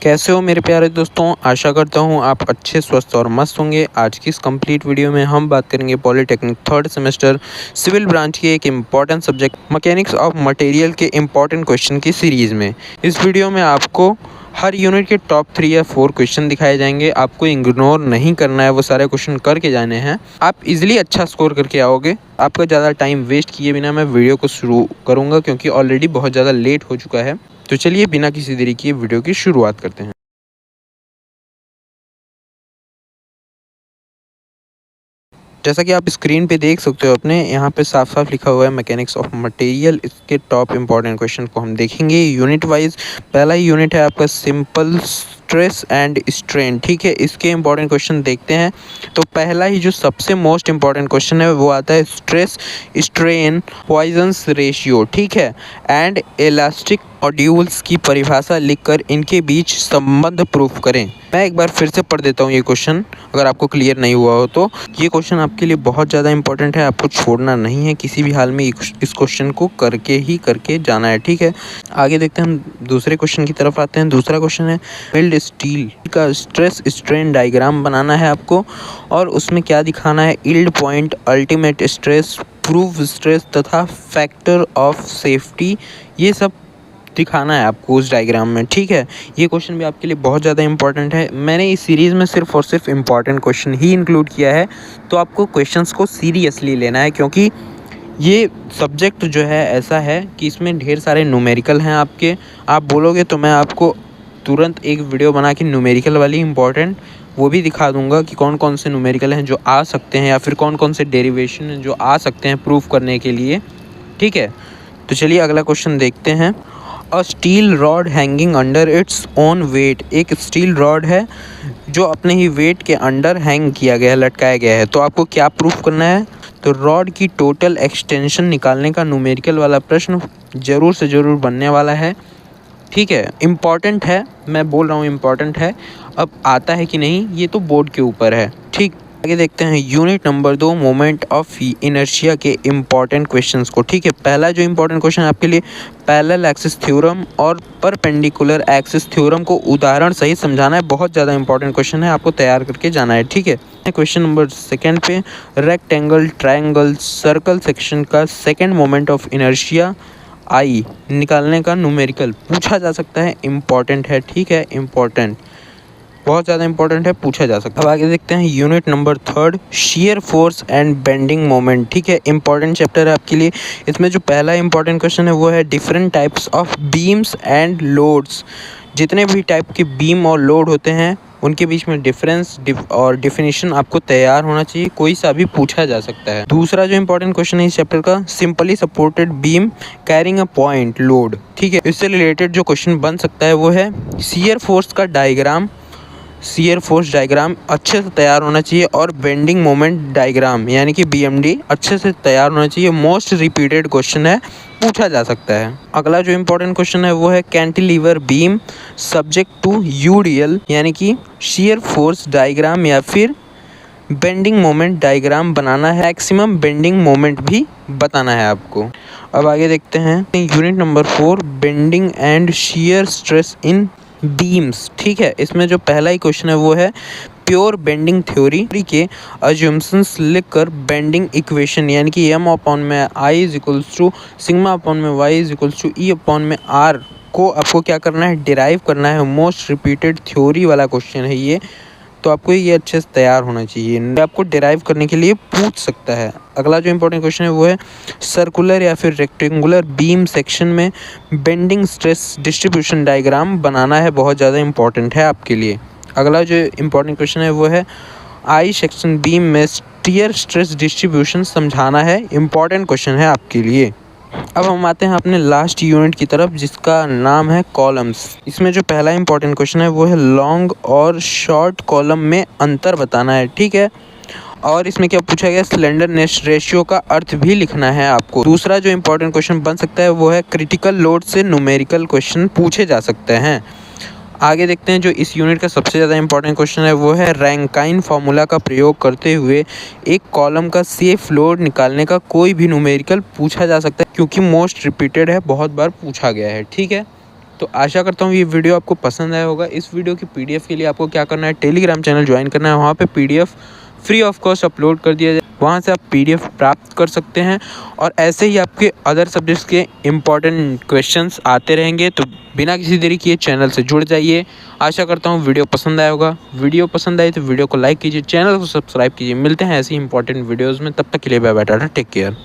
कैसे हो मेरे प्यारे दोस्तों। आशा करता हूँ आप अच्छे स्वस्थ और मस्त होंगे। आज की इस कंप्लीट वीडियो में हम बात करेंगे polytechnic third semester civil branch के एक important subject mechanics of material के इम्पॉर्टेंट क्वेश्चन की सीरीज़ में। इस वीडियो में आपको हर यूनिट के टॉप 3 या 4 क्वेश्चन दिखाए जाएंगे। आपको इग्नोर नहीं करना है, वो सारे क्वेश्चन करके जाने हैं। आप इजीली अच्छा स्कोर करके आओगे। आपका ज़्यादा टाइम वेस्ट किए बिना मैं वीडियो को शुरू करूँगा क्योंकि ऑलरेडी बहुत ज़्यादा लेट हो चुका है। तो चलिए बिना किसी देरी किए वीडियो की शुरुआत करते हैं। जैसा कि आप स्क्रीन पे देख सकते हो अपने यहाँ पे साफ साफ लिखा हुआ है मैकेनिक्स ऑफ मटेरियल। इसके टॉप इंपॉर्टेंट क्वेश्चन को हम देखेंगे यूनिट वाइज। पहला यूनिट है आपका सिंपल स्ट्रेस एंड स्ट्रेन। ठीक है, इसके इंपॉर्टेंट क्वेश्चन देखते हैं। तो पहला ही जो सबसे मोस्ट इंपॉर्टेंट क्वेश्चन है वो आता है स्ट्रेस स्ट्रेन पॉइजन्स रेशियो। ठीक है, एंड इलास्टिक मॉड्यूल्स की परिभाषा लिखकर इनके बीच संबंध प्रूफ करें। मैं एक बार फिर से पढ़ देता हूँ ये क्वेश्चन, अगर आपको क्लियर नहीं हुआ हो तो। ये क्वेश्चन आपके लिए बहुत ज़्यादा इंपॉर्टेंट है, आपको छोड़ना नहीं है किसी भी हाल में। इस क्वेश्चन को करके जाना है। ठीक है, आगे देखते हैं, हम दूसरे क्वेश्चन की तरफ आते हैं। दूसरा क्वेश्चन है मिल्ड स्टील का स्ट्रेस स्ट्रेन डायग्राम बनाना है आपको, और उसमें क्या दिखाना है, yield point, ultimate stress, proof stress तथा फैक्टर ऑफ सेफ्टी, ये सब दिखाना है आपको उस डायग्राम में। ठीक है, ये क्वेश्चन भी आपके लिए बहुत ज़्यादा इंपॉर्टेंट है। मैंने इस सीरीज़ में सिर्फ और सिर्फ इंपॉर्टेंट क्वेश्चन ही इंक्लूड किया है, तो आपको क्वेश्चंस को सीरियसली लेना है क्योंकि ये सब्जेक्ट जो है ऐसा है कि इसमें ढेर सारे न्यूमेरिकल हैं आपके। आप बोलोगे तो मैं आपको तुरंत एक वीडियो बना के न्यूमेरिकल वाली इंपॉर्टेंट वो भी दिखा दूंगा कि कौन कौन से न्यूमेरिकल हैं जो आ सकते हैं, या फिर कौन कौन से डेरिवेशन हैं जो आ सकते हैं प्रूफ करने के लिए। ठीक है, तो चलिए अगला क्वेश्चन देखते हैं। A steel rod hanging under its own weight. एक स्टील रॉड है जो अपने ही वेट के अंडर हैंग किया गया है, लटकाया गया है। तो आपको क्या प्रूफ करना है, तो रॉड की टोटल एक्सटेंशन निकालने का न्यूमेरिकल वाला प्रश्न ज़रूर से ज़रूर बनने वाला है। ठीक है, इम्पॉर्टेंट है, मैं बोल रहा हूँ इम्पॉर्टेंट है। अब आता है कि नहीं ये तो बोर्ड के ऊपर है। ठीक, आगे देखते हैं unit number 2 moment of inertia के इम्पॉर्टेंट क्वेश्चंस को। ठीक है, पहला जो इम्पॉर्टेंट क्वेश्चन आपके लिए पैरेलल एक्सिस थ्योरम और परपेंडिकुलर एक्सिस थ्योरम को उदाहरण सहित समझाना है। बहुत ज़्यादा इंपॉर्टेंट क्वेश्चन है, आपको तैयार करके जाना है। ठीक है, क्वेश्चन नंबर 2 पे रेक्टेंगल, ट्रायंगल, सर्कल सेक्शन का second moment of inertia I निकालने का न्यूमेरिकल पूछा जा सकता है। इम्पॉर्टेंट है, ठीक है, इम्पॉर्टेंट, बहुत ज़्यादा इंपॉर्टेंट है, पूछा जा सकता है। अब आगे देखते हैं unit number 3 shear force and bending moment. ठीक है, इंपॉर्टेंट चैप्टर है आपके लिए। इसमें जो पहला इंपॉर्टेंट क्वेश्चन है वो है different types of beams and loads. जितने भी टाइप के बीम और लोड होते हैं उनके बीच में डिफरेंस और डिफिनीशन आपको तैयार होना चाहिए, कोई सा भी पूछा जा सकता है। दूसरा जो इंपॉर्टेंट क्वेश्चन है इस चैप्टर का, simply supported beam carrying a point load. ठीक है, इससे रिलेटेड जो क्वेश्चन बन सकता है वो है शियर फोर्स का डायग्राम। शियर फोर्स डायग्राम अच्छे से तैयार होना चाहिए, और बेंडिंग मोमेंट डायग्राम यानी कि BMD अच्छे से तैयार होना चाहिए। मोस्ट रिपीटेड क्वेश्चन है, पूछा जा सकता है। अगला जो इंपॉर्टेंट क्वेश्चन है वो है cantilever beam subject to UDL यानी कि शियर फोर्स डायग्राम या फिर बेंडिंग मोमेंट डायग्राम बनाना है। मैक्सिमम बेंडिंग मोमेंट भी बताना है आपको। अब आगे देखते हैं unit number 4 bending and shear stress in beams. ठीक है, इसमें जो पहला ही क्वेश्चन है वो है प्योर बेंडिंग थ्योरी के अज्यूम्शंस लिखकर बेंडिंग इक्वेशन यानी कि m अपॉन में I is equals to sigma upon में y is equals to E upon में R को आपको क्या करना है, डिराइव करना है। मोस्ट रिपीटेड थ्योरी वाला क्वेश्चन है ये, तो आपको ये अच्छे से तैयार होना चाहिए, आपको डिराइव करने के लिए पूछ सकता है। अगला जो इंपॉर्टेंट क्वेश्चन है वो है सर्कुलर या फिर रेक्टेंगुलर बीम सेक्शन में बेंडिंग स्ट्रेस डिस्ट्रीब्यूशन डायग्राम बनाना है। बहुत ज़्यादा इंपॉर्टेंट है आपके लिए। अगला जो इंपॉर्टेंट क्वेश्चन है वो है आई सेक्शन बीम में शियर स्ट्रेस डिस्ट्रीब्यूशन समझाना है। इंपॉर्टेंट क्वेश्चन है आपके लिए। अब हम आते हैं अपने लास्ट यूनिट की तरफ जिसका नाम है कॉलम्स। इसमें जो पहला इंपॉर्टेंट क्वेश्चन है वो है लॉन्ग और शॉर्ट कॉलम में अंतर बताना है। ठीक है, और इसमें क्या पूछा गया, स्लेंडरनेस रेशियो का अर्थ भी लिखना है आपको। दूसरा जो इंपॉर्टेंट क्वेश्चन बन सकता है वो है क्रिटिकल लोड से न्यूमेरिकल क्वेश्चन पूछे जा सकते हैं। आगे देखते हैं जो इस यूनिट का सबसे ज़्यादा इंपॉर्टेंट क्वेश्चन है वो है रैंकाइन फार्मूला का प्रयोग करते हुए एक कॉलम का सेफ लोड निकालने का कोई भी न्यूमेरिकल पूछा जा सकता है, क्योंकि मोस्ट रिपीटेड है, बहुत बार पूछा गया है। ठीक है, तो आशा करता हूँ ये वीडियो आपको पसंद आया होगा। इस वीडियो की पीडीएफ के लिए आपको क्या करना है, टेलीग्राम चैनल ज्वाइन करना है। वहाँ पे PDF free of cost upload कर दिया जाए, वहाँ से आप पीडीएफ प्राप्त कर सकते हैं और ऐसे ही आपके अदर सब्जेक्ट्स के इम्पॉर्टेंट क्वेश्चंस आते रहेंगे। तो बिना किसी देरी किए चैनल से जुड़ जाइए। आशा करता हूँ वीडियो पसंद आया होगा। वीडियो पसंद आई तो वीडियो को लाइक कीजिए, चैनल को सब्सक्राइब कीजिए। मिलते हैं ऐसी इंपॉर्टेंट वीडियोज़ में, तब तक के लिए bye bye, tata, take care.